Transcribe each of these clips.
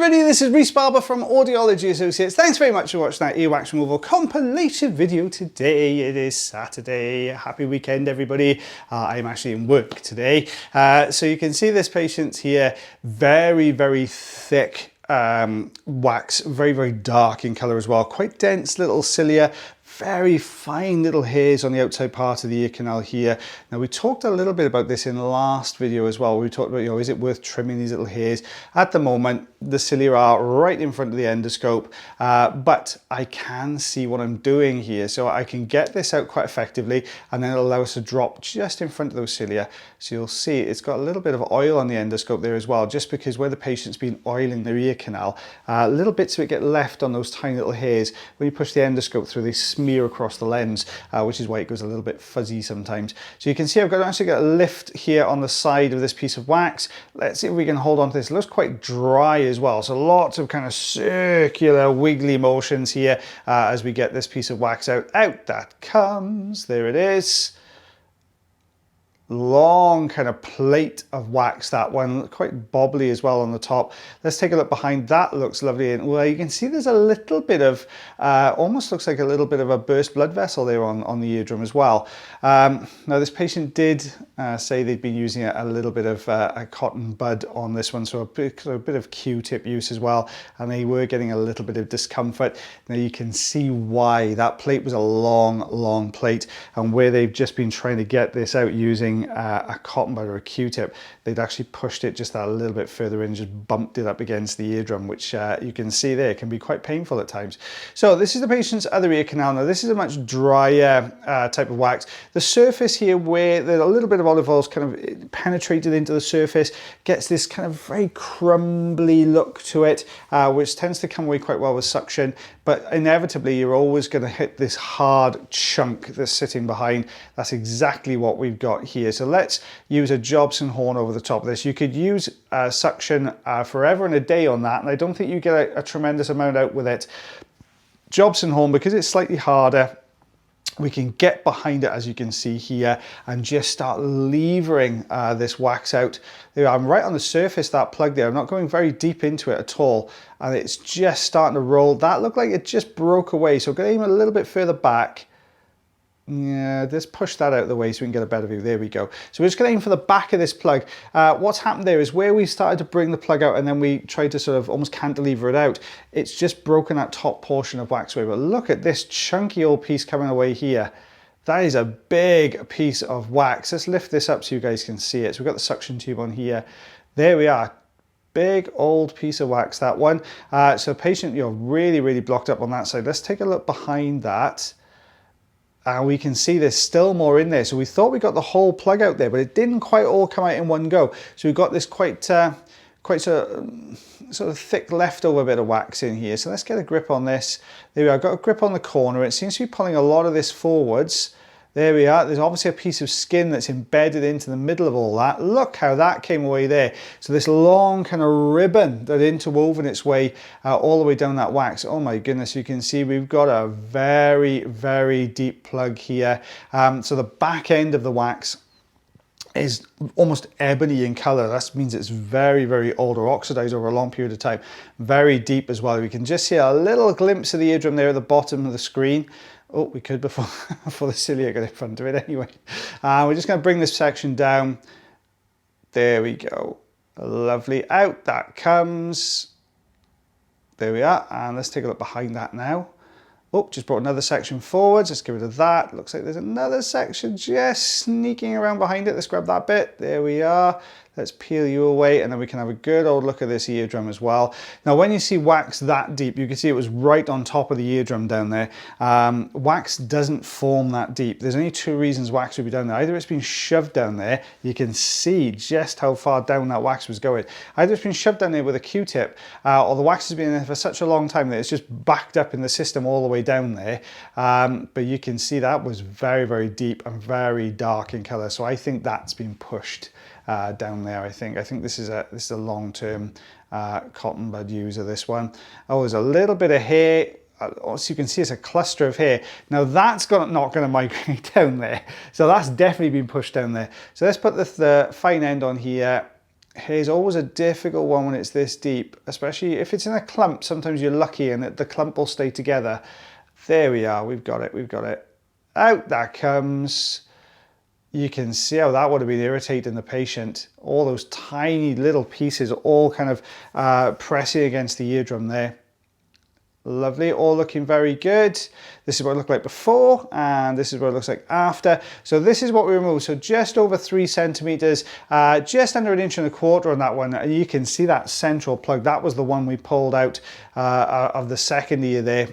everybody, this is Rhys Barber from Audiology Associates. Thanks very much for watching that earwax removal compilation video today. It is Saturday. Happy weekend, everybody. I'm actually in work today. So you can see this patient here, very, very thick wax, very, very dark in color as well. Quite dense little cilia. Very fine little hairs on the outside part of the ear canal here. Now we talked a little bit about this in the last video as well. We talked about, is it worth trimming these little hairs? At the moment, the cilia are right in front of the endoscope, but I can see what I'm doing here. So I can get this out quite effectively, and then it'll allow us to drop just in front of those cilia. So you'll see it's got a little bit of oil on the endoscope there as well, just because where the patient's been oiling their ear canal, little bits of it get left on those tiny little hairs. When you push the endoscope through, they smear across the lens, which is why it goes a little bit fuzzy sometimes. So you can see I've actually got a lift here on the side of this piece of wax. Let's see if we can hold on to this. It looks quite dry as well, so lots of kind of circular wiggly motions here as we get this piece of wax out. Out that comes. There it is. Long kind of plate of wax, that one, quite bobbly as well on the top. Let's take a look behind. That looks lovely, and well, you can see there's a little bit of almost looks like a little bit of a burst blood vessel there on the eardrum as well. Now this patient did say they'd been using a little bit of a cotton bud on this one, so a bit of Q-tip use as well, and they were getting a little bit of discomfort. Now you can see why. That plate was a long plate, and where they've just been trying to get this out using a cotton bud or a Q-tip, they'd actually pushed it just that little bit further in, just bumped it up against the eardrum, which you can see there can be quite painful at times. So this is the patient's other ear canal. Now this is a much drier type of wax. The surface here, where there's a little bit of olive oil's kind of penetrated into the surface, gets this kind of very crumbly look to it, which tends to come away quite well with suction, but inevitably you're always going to hit this hard chunk that's sitting behind. That's exactly what we've got here. So let's use a Jobson horn over the top of this. You could use suction forever and a day on that, and I don't think you get a tremendous amount out with it. Jobson horn, because it's slightly harder, we can get behind it, as you can see here, and just start levering this wax out. There, I'm right on the surface, that plug there. I'm not going very deep into it at all, and it's just starting to roll. That looked like it just broke away, so I'm going to aim a little bit further back. Yeah, just push that out of the way so we can get a better view. There we go. So we're just going to aim for the back of this plug. What's happened there is where we started to bring the plug out and then we tried to sort of almost cantilever it out, it's just broken that top portion of wax away. But look at this chunky old piece coming away here. That is a big piece of wax. Let's lift this up so you guys can see it. So we've got the suction tube on here. There we are. Big old piece of wax, that one. So patient, you're really blocked up on that side. Let's take a look behind that. And we can see there's still more in there. So we thought we got the whole plug out there, but it didn't quite all come out in one go. So we've got this quite sort of thick leftover bit of wax in here. So let's get a grip on this. There we are, got a grip on the corner. It seems to be pulling a lot of this forwards. There we are. There's obviously a piece of skin that's embedded into the middle of all that. Look how that came away there. So this long kind of ribbon that interwoven its way all the way down that wax. Oh my goodness, you can see we've got a very deep plug here. So the back end of the wax is almost ebony in color. That means it's very old or oxidized over a long period of time. Very deep as well. We can just see a little glimpse of the eardrum there at the bottom of the screen. Oh, we could before the cilia got in front of it anyway. We're just going to bring this section down. There we go. Lovely. Out that comes. There we are. And let's take a look behind that now. Oh, just brought another section forwards. Let's get rid of that. Looks like there's another section just sneaking around behind it. Let's grab that bit. There we are. Let's peel you away, and then we can have a good old look at this eardrum as well. Now, when you see wax that deep, you can see it was right on top of the eardrum down there. Wax doesn't form that deep. There's only two reasons wax would be down there. Either it's been shoved down there. You can see just how far down that wax was going. Either it's been shoved down there with a Q-tip, or the wax has been in there for such a long time that it's just backed up in the system all the way down there. But you can see that was very deep and very dark in color. So I think that's been pushed down there. I think this is a long-term cotton bud user, this one. Oh, there's a little bit of hair. So you can see it's a cluster of hair. Now that's not going to migrate down there. So that's definitely been pushed down there. So let's put the fine end on here. Hair's always a difficult one when it's this deep, especially if it's in a clump. Sometimes you're lucky and the clump will stay together. There we are, we've got it, we've got it. Out that comes. You can see how that would have been irritating the patient. All those tiny little pieces all kind of pressing against the eardrum there. Lovely, all looking very good. This is what it looked like before, and this is what it looks like after. So this is what we removed. So just over 3 centimeters, just under 1.25 inches on that one. And you can see that central plug. That was the one we pulled out of the second ear there.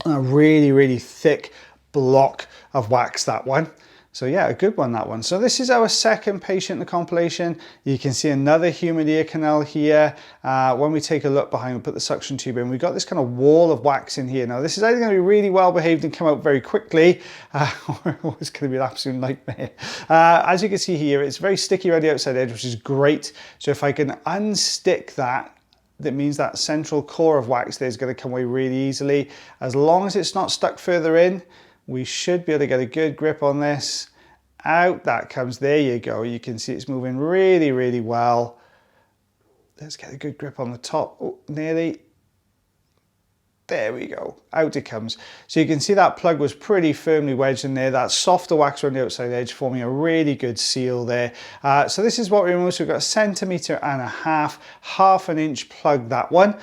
A really, really thick block of wax, that one. So yeah, a good one, that one. So this is our second patient in the compilation. You can see another humid ear canal here. When we take a look behind, we put the suction tube in, we've got this kind of wall of wax in here. Now this is either going to be really well behaved and come out very quickly, or it's going to be an absolute nightmare. As you can see here, it's very sticky around the outside edge, which is great. So if I can unstick that, that means that central core of wax there is going to come away really easily. As long as it's not stuck further in, we should be able to get a good grip on this. Out that comes, there you go. You can see it's moving really, really well. Let's get a good grip on the top. Oh, nearly. There we go, out it comes. So you can see that plug was pretty firmly wedged in there. That softer wax around the outside edge forming a really good seal there. So this is what we removed. So we've got 1.5 centimeters, half an inch plug, that one.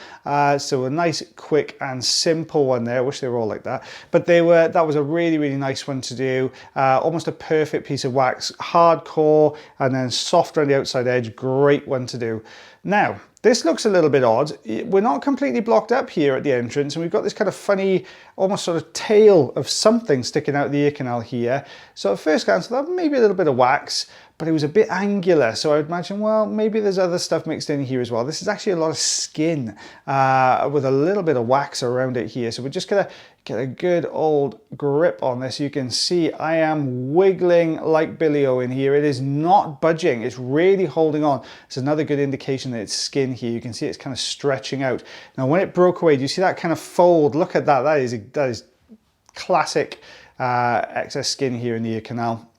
So a nice, quick and simple one there. I wish they were all like that. But that was a really, really nice one to do. Almost a perfect piece of wax, hardcore and then soft around the outside edge. Great one to do. Now, this looks a little bit odd. We're not completely blocked up here at the entrance, and we've got this kind of funny, almost sort of tail of something sticking out the ear canal here. So at first glance, I thought maybe a little bit of wax, but it was a bit angular. So I would imagine, well, maybe there's other stuff mixed in here as well. This is actually a lot of skin with a little bit of wax around it here. So we're just gonna get a good old grip on this. You can see I am wiggling like Billy-O in here. It is not budging. It's really holding on. It's another good indication that it's skin here. You can see it's kind of stretching out. Now, when it broke away, do you see that kind of fold? Look at that. That is classic excess skin here in the ear canal.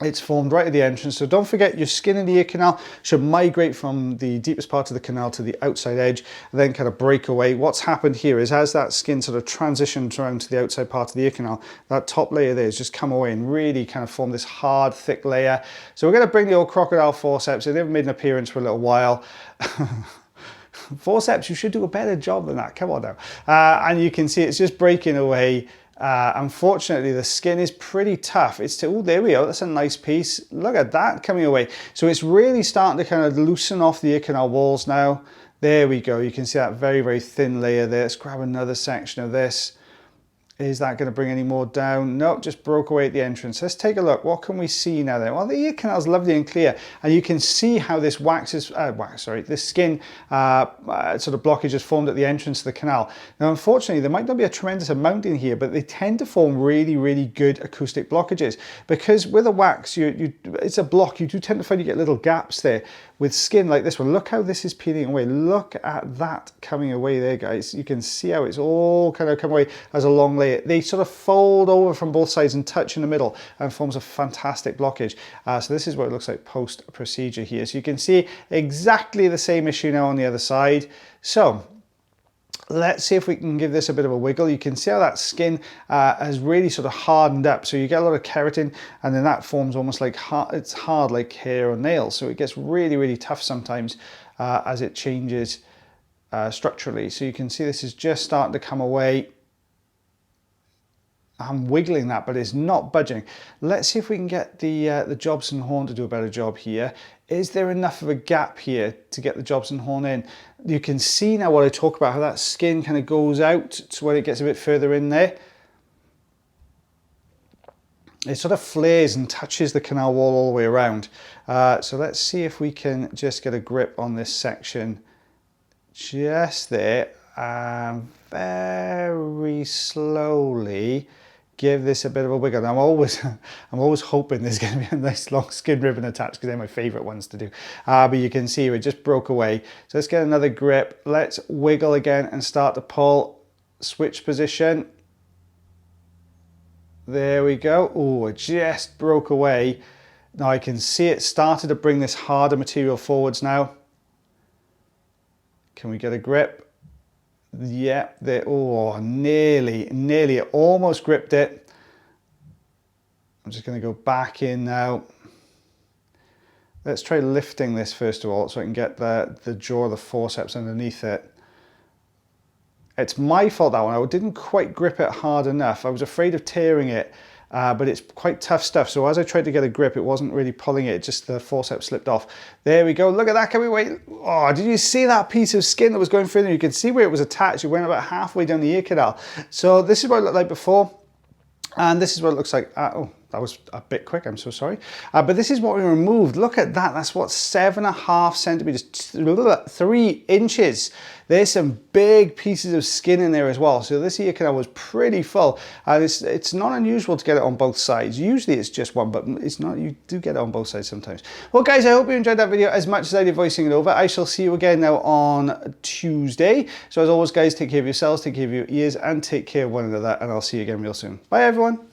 It's formed right at the entrance, so don't forget your skin in the ear canal should migrate from the deepest part of the canal to the outside edge, and then kind of break away. What's happened here is as that skin sort of transitioned around to the outside part of the ear canal, that top layer there has just come away and really kind of formed this hard, thick layer. So we're going to bring the old crocodile forceps. They haven't made an appearance for a little while. Forceps, you should do a better job than that. Come on now. And you can see it's just breaking away. Unfortunately, the skin is pretty tough. Oh, there we go. That's a nice piece. Look at that coming away. So it's really starting to kind of loosen off the ear canal walls now. There we go. You can see that very, very thin layer there. Let's grab another section of this. Is that going to bring any more down? Nope, just broke away at the entrance. Let's take a look. What can we see now then? Well, the ear canal is lovely and clear, and you can see how this this skin sort of blockage is formed at the entrance to the canal. Now, unfortunately, there might not be a tremendous amount in here, but they tend to form really, really good acoustic blockages, because with a wax, it's a block. You do tend to find you get little gaps there. With skin like this one, look how this is peeling away. Look at that coming away there, guys. You can see how it's all kind of come away as a long layer. They sort of fold over from both sides and touch in the middle and forms a fantastic blockage. So this is what it looks like post-procedure here. So you can see exactly the same issue now on the other side. So let's see if we can give this a bit of a wiggle. You can see how that skin has really sort of hardened up. So you get a lot of keratin, and then that forms almost like it's hard like hair or nails. So it gets really, really tough sometimes as it changes structurally. So you can see this is just starting to come away. I'm wiggling that, but it's not budging. Let's see if we can get the Jobson horn to do a better job here. Is there enough of a gap here to get the Jobson horn in? You can see now what I talk about, how that skin kind of goes out to when it gets a bit further in there. It sort of flares and touches the canal wall all the way around. So let's see if we can just get a grip on this section just there. Very slowly give this a bit of a wiggle. I'm always hoping there's going to be a nice long skin ribbon attached, because they're my favorite ones to do. But you can see it just broke away. So let's get another grip. Let's wiggle again and start to pull. Switch position. There we go. Oh, it just broke away. Now I can see it started to bring this harder material forwards now. Can we get a grip? Yeah, oh, nearly, almost gripped it. I'm just going to go back in now. Let's try lifting this first of all so I can get the jaw of the forceps underneath it. It's my fault, that one. I didn't quite grip it hard enough. I was afraid of tearing it, but it's quite tough stuff. So as I tried to get a grip, it wasn't really pulling it, just the forceps slipped off. There we go, look at that, can we wait? Oh, did you see that piece of skin that was going through there? You can see where it was attached. It went about halfway down the ear canal. So this is what it looked like before, and this is what it looks like. Oh, that was a bit quick, I'm so sorry. But this is what we removed. Look at that, that's what, 7.5 centimeters, 3 inches. There's some big pieces of skin in there as well. So this ear canal was pretty full. And it's not unusual to get it on both sides. Usually it's just one, but it's not, you do get it on both sides sometimes. Well guys, I hope you enjoyed that video as much as I did voicing it over. I shall see you again now on Tuesday. So as always guys, take care of yourselves, take care of your ears, and take care of one another. And I'll see you again real soon. Bye everyone.